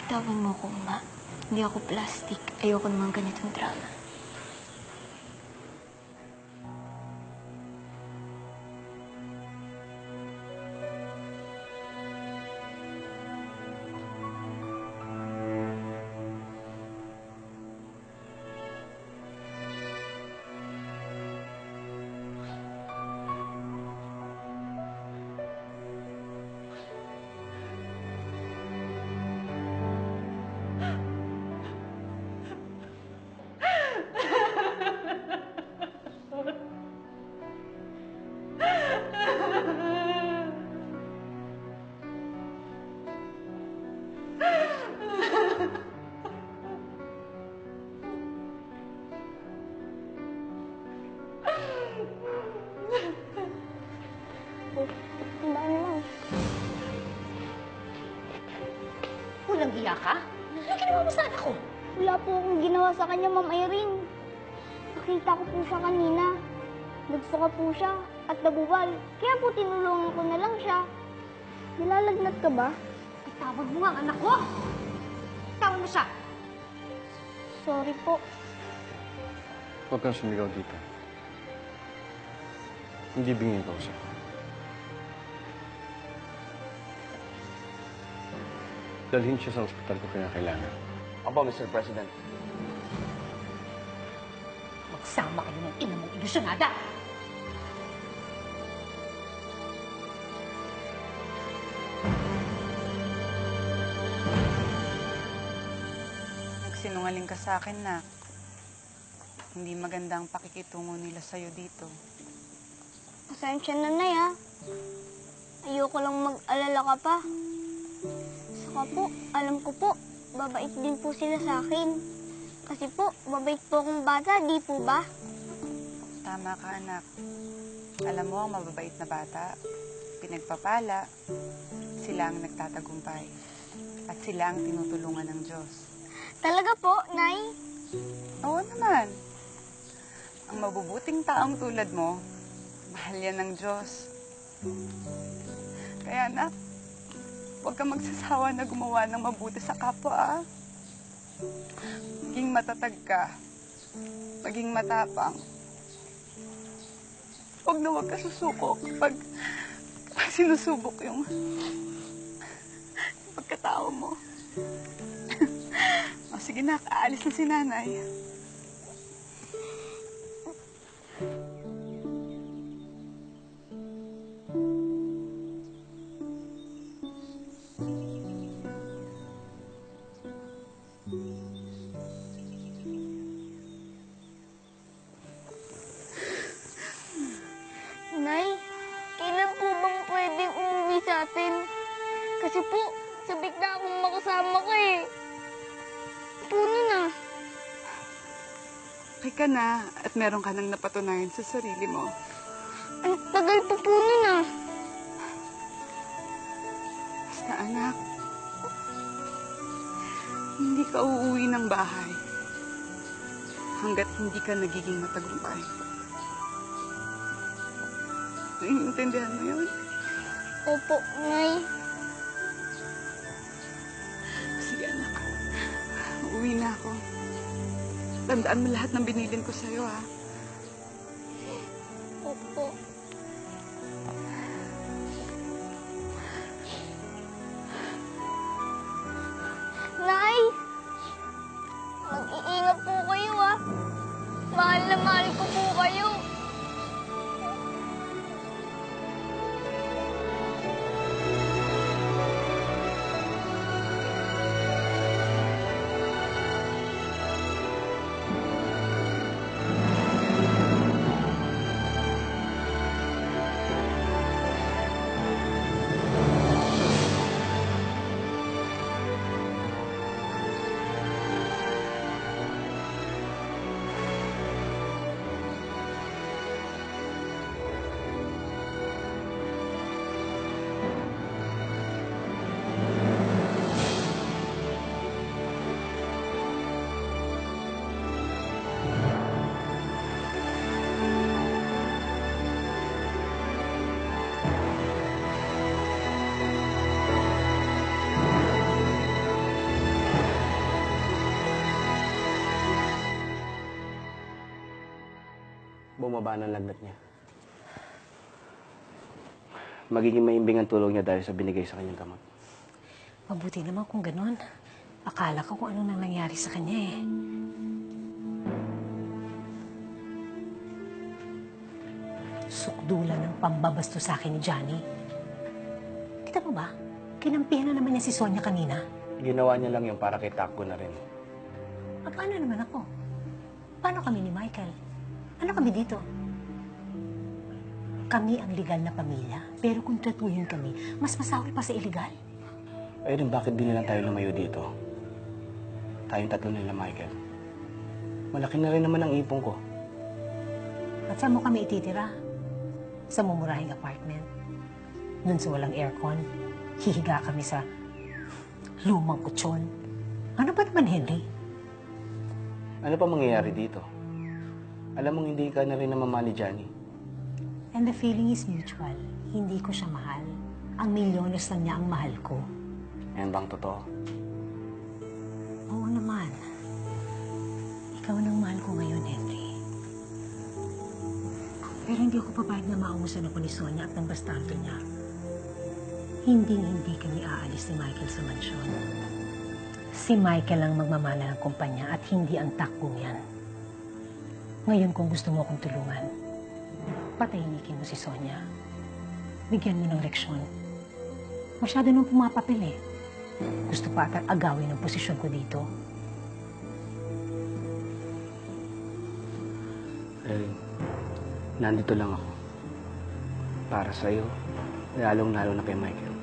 Bitawan mo ko, Ma. Hindi ako plastic. Ayoko naman ganitong drama. Walang hiya ka? Anong ginawa mo sa anak ko? Wala po akong ginawa sa kanya, Ma'am Irene. Nakita ko po siya kanina. Nagsuka po siya at nabubal. Kaya po tinulungan ko na lang siya. Nilalagnat ka ba? Itawag mo nga ang anak ko! Tawag mo siya! Sorry po. Huwag kang sumigaw dito. Hindi bingin ka usap. Dalhin siya sa ospital ko kailangan. Opo, Mr. President. Magsama kayo ng ina mong ilusyonada! Nagsinungaling ka sa akin, Nak. Hindi maganda ang pakikitungo nila sa'yo dito. Pasensya na, Nay, ha? Ayoko lang mag-alala ka pa. Saka po, alam ko po, babait din po sila sa akin. Kasi po, babait po akong bata, di po ba? Tama ka, anak. Alam mo, ang mababait na bata, pinagpapala, sila ang nagtatagumpay. At sila ang tinutulungan ng Diyos. Talaga po, Nay? Oo naman. Ang mabubuting taong tulad mo, mahal yan ng Diyos. Kaya, anak, huwag kang magsasawa na gumawa ng mabuti sa kapwa, ah. Maging matatag ka. Maging matapang. Huwag na huwag ka susuko kapag sinusubok yung pagkatao mo. O, sige na, aalis na si nanay. Nay, kailan po bang pwedeng umuwi sa atin? Kasi po, sabik na akong makasama ka eh. Puno na. Okay ka na at meron ka nang napatunayan sa sarili mo. Ang tagal po puno na. Basta anak, hindi ka uuwi ng bahay hanggat hindi ka nagiging matagumpay. Naiintindihan mo yun? Opo, Nay. Sige anak, uuwi na ako. Tandaan mo lahat ng binilin ko sa'yo, ha? Opo. Nay! Mag-iingat po kayo, ha? Mahal na mahal ko po kayo. bumaba ng lagnat niya. Magiging maimbing ang tulog niya dahil sa binigay sa kanyang gamot. Mabuti naman kung ganun. Akala ko kung ano nang nangyari sa kanya eh. Sukdulan ng pambabasto sa akin ni Johnny. Kita mo ba? Kinampihan na naman niya si Sonia kanina. Ginawa niya lang yung para kay Takbo na rin. Paano naman ako? Paano kami ni Michael? Ano kami dito? Kami ang legal na pamilya, pero kung tratuhin kami, mas masawi pa sa illegal. Ayun, bakit din lang tayo lumayo dito? Tayong tatlo nila, Michael. Malaki na rin naman ang ipon ko. At saan mo kami ititira? Sa mumurahing apartment. Doon sa walang aircon. Hihiga kami sa lumang kutsyon. Ano ba naman, Henry? Ano pa mangyayari dito? Alam mong hindi ka na rin namamahal ni Johnny. And the feeling is mutual. Hindi ko siya mahal. Ang milyones lang niya ang mahal ko. Yan bang totoo? Oo naman. Ikaw nang mahal ko ngayon, Henry. Pero hindi ako papayag na mauusan ako ni Sonia at ng bastardo niya. Hindi kami aalis ni Michael sa mansyon. Si Michael ang magmamana ng kumpanya at hindi ang takbong yan. Ngayon kung gusto mo akong tulungan, patahimikin mo si Sonia. Bigyan mo ng leksyon. Masyado nung pumapapil eh. Gusto pa ata agawin ang posisyon ko dito. Erin, nandito lang ako. Para sa'yo, lalong-lalo na kay Michael.